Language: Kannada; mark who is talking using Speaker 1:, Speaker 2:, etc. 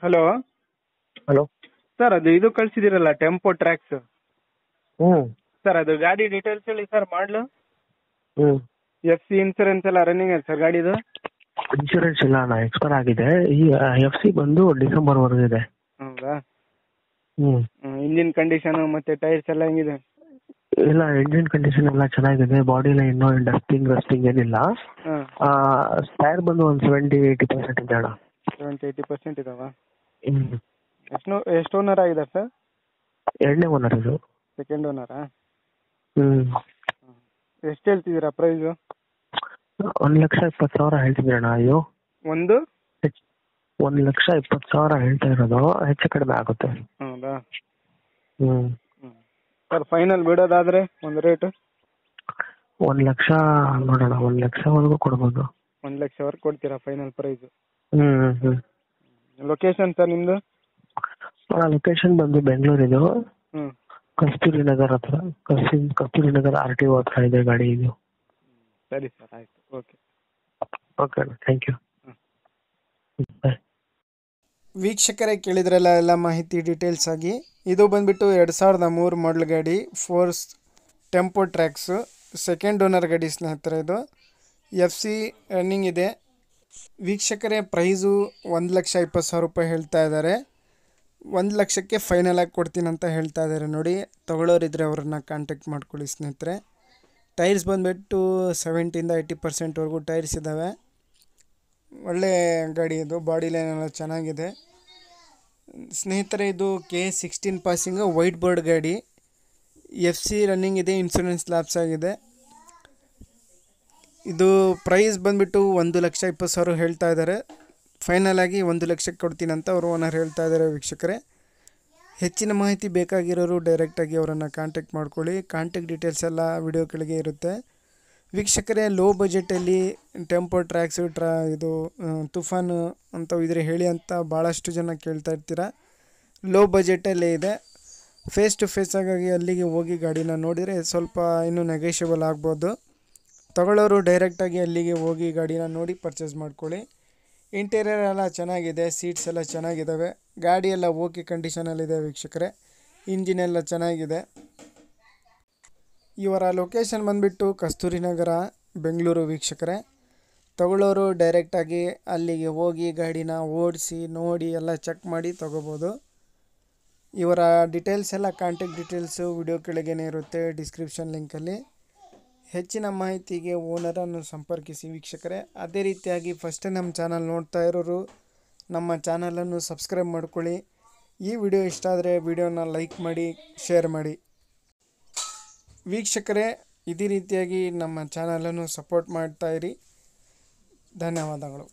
Speaker 1: Hello
Speaker 2: hello.
Speaker 1: ಸರ್, ಅದು ಇದು ಕಳ್ಸಿದಿರಲ್ಲ ಟೆಂಪೋ ಟ್ರ್ಯಾಕ್ಸ್.
Speaker 2: ಹ್ಞೂ
Speaker 1: ಸರ್, ಅದು ಗಾಡಿ ಡೀಟೇಲ್ಸ್ ಹೇಳಿ ಸರ್. ಮಾಡಲು
Speaker 2: ಹ್ಞೂ
Speaker 1: FC ಇನ್ಸೂರೆನ್ಸ್ ಎಲ್ಲ ರನ್ನಿಂಗ್ ಇದೆ ಸರ್ ಗಾಡಿದು?
Speaker 2: ಇನ್ಶೂರೆನ್ಸ್ ಇಲ್ಲ ಅಣ್ಣ, ಎಕ್ಸ್ಪೈರ್ ಆಗಿದೆ. ಈ FC ಬಂದು ಡಿಸೆಂಬರ್ವರೆಗೂ ಇದೆ.
Speaker 1: ಹೌದಾ?
Speaker 2: ಹ್ಞೂ
Speaker 1: ಇಂಜಿನ್ ಕಂಡೀಷನು ಮತ್ತು ಟೈರ್ಸ್ ಎಲ್ಲ ಹೆಂಗಿದೆ?
Speaker 2: ಇಲ್ಲ, ಇಂಜಿನ್ ಕಂಡೀಷನ್ ಎಲ್ಲ ಚೆನ್ನಾಗಿದೆ. ಬಾಡಿಲಿ ಇನ್ನೂ ರಸ್ಟಿಂಗ್ ಏನಿಲ್ಲ.
Speaker 1: ಹಾಂ,
Speaker 2: ಟೈರ್ ಬಂದು ಒಂದು 70-80% ಇದೆ ಅಣ್ಣ.
Speaker 1: 70-80% ಇದಾವ?
Speaker 2: ಹ್ಞೂ.
Speaker 1: ಎಷ್ಟು ಓನರ್ ಆಗಿದೆ ಸರ್?
Speaker 2: ಎರಡನೇ ಓನರ್ ಇದು.
Speaker 1: ಸೆಕೆಂಡ್ ಓನರಾ?
Speaker 2: ಹ್ಞೂ.
Speaker 1: ಎಷ್ಟು ಹೇಳ್ತಿದ್ದೀರಾ ಪ್ರೈಸು?
Speaker 2: 1,20,000 ಹೇಳ್ತಿದ್ದೀರ ಅಣ್ಣ. ಅಯ್ಯೋ,
Speaker 1: ಒಂದು
Speaker 2: 1,20,000 ಹೇಳ್ತಾ ಇರೋದು. ಹೆಚ್ಚು ಕಡಿಮೆ ಆಗುತ್ತೆ.
Speaker 1: ಹೌದಾ?
Speaker 2: ಹ್ಞೂ.
Speaker 1: ಸರ್, ಫೈನಲ್ ಬಿಡೋದಾದರೆ ಒಂದು ರೇಟು?
Speaker 2: 1,00,000 ನೋಡೋಣ, 1,00,000ವರೆಗೂ ಕೊಡ್ಬೋದು.
Speaker 1: 1,00,000ವರೆಗೆ ಕೊಡ್ತೀರಾ ಫೈನಲ್ ಪ್ರೈಸು?
Speaker 2: ಹ್ಞೂ ಹ್ಞೂ.
Speaker 1: ಲೊಕೇಶನ್ ಸರ್ ನಿಮ್ಮದು?
Speaker 2: ಲೊಕೇಶನ್ ಬಂದು ಬೆಂಗಳೂರಿದು,
Speaker 1: ಹ್ಞೂ.
Speaker 2: ಕಸ್ತೂರಿ ನಗರ್ ಹತ್ರ. ಕಸ್ತೂರಿ ನಗರ್ RTO ಹತ್ರ ಇದೆ ಗಾಡಿ ಇದು.
Speaker 1: ಸರಿ ಸರ್, ಆಯಿತು. ಓಕೆ
Speaker 2: ಓಕೆ ಅಣ್ಣ, ಥ್ಯಾಂಕ್ ಯು. ಬಾಯ್.
Speaker 1: ವೀಕ್ಷಕರೇ, ಕೇಳಿದ್ರಲ್ಲ ಎಲ್ಲ ಮಾಹಿತಿ ಡೀಟೇಲ್ಸ್ ಆಗಿ. ಇದು ಬಂದುಬಿಟ್ಟು 2003 ಮಾಡಲ್ ಗಾಡಿ, force tempo tracks, second owner ಗಾಡಿ ಸ್ನೇಹಿತರೆ. ಇದು FC ರನ್ನಿಂಗ್ ಇದೆ. ವೀಕ್ಷಕರೇ, ಪ್ರೈಸು 1,20,000 ರೂಪಾಯಿ ಹೇಳ್ತಾ ಇದ್ದಾರೆ. 1,00,000ಕ್ಕೆ ಫೈನಲ್ ಆಗಿ ಕೊಡ್ತೀನಿ ಅಂತ ಹೇಳ್ತಾ ಇದ್ದಾರೆ. ನೋಡಿ, ತೊಗೊಳ್ಳೋರಿದ್ರೆ ಅವ್ರನ್ನ ಕಾಂಟ್ಯಾಕ್ಟ್ ಮಾಡ್ಕೊಳ್ಳಿ ಸ್ನೇಹಿತರೆ. ಟೈರ್ಸ್ ಬಂದುಬಿಟ್ಟು 70-80%ವರೆಗೂ ಟೈರ್ಸ್ ಇದ್ದಾವೆ. ಒಳ್ಳೆ ಗಾಡಿ ಇದು, ಬಾಡಿ ಲೈನ್ ಎಲ್ಲ ಚೆನ್ನಾಗಿದೆ ಸ್ನೇಹಿತರೆ. ಇದು K16 ಪಾಸಿಂಗು, ವೈಟ್ ಬೋರ್ಡ್ ಗಾಡಿ. FC ರನ್ನಿಂಗ್ ಇದೆ, ಇನ್ಶೂರೆನ್ಸ್ ಲ್ಯಾಪ್ಸ್ ಆಗಿದೆ. ಇದು ಪ್ರೈಸ್ ಬಂದುಬಿಟ್ಟು 1,20,000 ಹೇಳ್ತಾ ಇದ್ದಾರೆ. ಫೈನಲ್ ಆಗಿ 1,00,000ಕ್ಕೆ ಕೊಡ್ತೀನಿ ಅಂತ ಅವರು ಓನರ್ ಹೇಳ್ತಾ ಇದ್ದಾರೆ. ವೀಕ್ಷಕರೇ, ಹೆಚ್ಚಿನ ಮಾಹಿತಿ ಬೇಕಾಗಿರೋರು ಡೈರೆಕ್ಟಾಗಿ ಅವರನ್ನು ಕಾಂಟ್ಯಾಕ್ಟ್ ಮಾಡ್ಕೊಳ್ಳಿ. ಕಾಂಟ್ಯಾಕ್ಟ್ ಡೀಟೇಲ್ಸ್ ಎಲ್ಲ ವಿಡಿಯೋ ಕೆಳಗೆ ಇರುತ್ತೆ. ವೀಕ್ಷಕರೇ, ಲೋ ಬಜೆಟಲ್ಲಿ ಟೆಂಪೋ ಟ್ರ್ಯಾಕ್ಸು ಇದು ತುಫಾನು ಅಂತ ಇದ್ರೆ ಹೇಳಿ ಅಂತ ಭಾಳಷ್ಟು ಜನ ಕೇಳ್ತಾ ಇರ್ತೀರ. ಲೋ ಬಜೆಟಲ್ಲೇ ಇದೆ. ಫೇಸ್ ಟು ಫೇಸ್ ಆಗಿ ಅಲ್ಲಿಗೆ ಹೋಗಿ ಗಾಡಿನ ನೋಡಿದರೆ ಸ್ವಲ್ಪ ಇನ್ನೂ ನೆಗೋಷಿಯಬಲ್ ಆಗ್ಬೋದು. ತಗೊಳ್ಳೋರು ಡೈರೆಕ್ಟಾಗಿ ಅಲ್ಲಿಗೆ ಹೋಗಿ ಗಾಡಿನ ನೋಡಿ ಪರ್ಚೇಸ್ ಮಾಡ್ಕೊಳ್ಳಿ. ಇಂಟೀರಿಯರ್ ಎಲ್ಲ ಚೆನ್ನಾಗಿದೆ, ಸೀಟ್ಸ್ ಎಲ್ಲ ಚೆನ್ನಾಗಿದ್ದಾವೆ. ಗಾಡಿ ಎಲ್ಲ ಓಕೆ ಕಂಡೀಷನಲ್ಲಿದೆ ವೀಕ್ಷಕರೇ. ಇಂಜಿನ್ ಎಲ್ಲ ಚೆನ್ನಾಗಿದೆ. ಇವರ ಲೊಕೇಶನ್ ಬಂದುಬಿಟ್ಟು ಕಸ್ತೂರಿ ನಗರ, ಬೆಂಗಳೂರು ವೀಕ್ಷಕರೇ. ತಗೊಳ್ಳೋರು ಡೈರೆಕ್ಟಾಗಿ ಅಲ್ಲಿಗೆ ಹೋಗಿ ಗಾಡಿನ ಓಡಿಸಿ ನೋಡಿ ಎಲ್ಲ ಚೆಕ್ ಮಾಡಿ ತಗೋಬೋದು. ಇವರ ಡೀಟೇಲ್ಸ್ ಎಲ್ಲ, ಕಾಂಟ್ಯಾಕ್ಟ್ ಡೀಟೇಲ್ಸು ವಿಡಿಯೋ ಕೆಳಗೇ ಇರುತ್ತೆ, ಡಿಸ್ಕ್ರಿಪ್ಷನ್ ಲಿಂಕಲ್ಲಿ. ಹೆಚ್ಚಿನ ಮಾಹಿತಿಗೆ ಓನರನ್ನು ಸಂಪರ್ಕಿಸಿ ವೀಕ್ಷಕರೇ. ಅದೇ ರೀತಿಯಾಗಿ ಫಸ್ಟೇ ನಮ್ಮ ಚಾನಲ್ ನೋಡ್ತಾ ಇರೋರು ನಮ್ಮ ಚಾನಲನ್ನು ಸಬ್ಸ್ಕ್ರೈಬ್ ಮಾಡ್ಕೊಳ್ಳಿ. ಈ ವಿಡಿಯೋ ಇಷ್ಟ ಆದರೆ ವಿಡಿಯೋನ ಲೈಕ್ ಮಾಡಿ, ಶೇರ್ ಮಾಡಿ. ವೀಕ್ಷಕರೇ, ಇದೇ ರೀತಿಯಾಗಿ ನಮ್ಮ ಚಾನಲನ್ನು ಸಪೋರ್ಟ್ ಮಾಡ್ತಾಯಿರಿ. ಧನ್ಯವಾದಗಳು.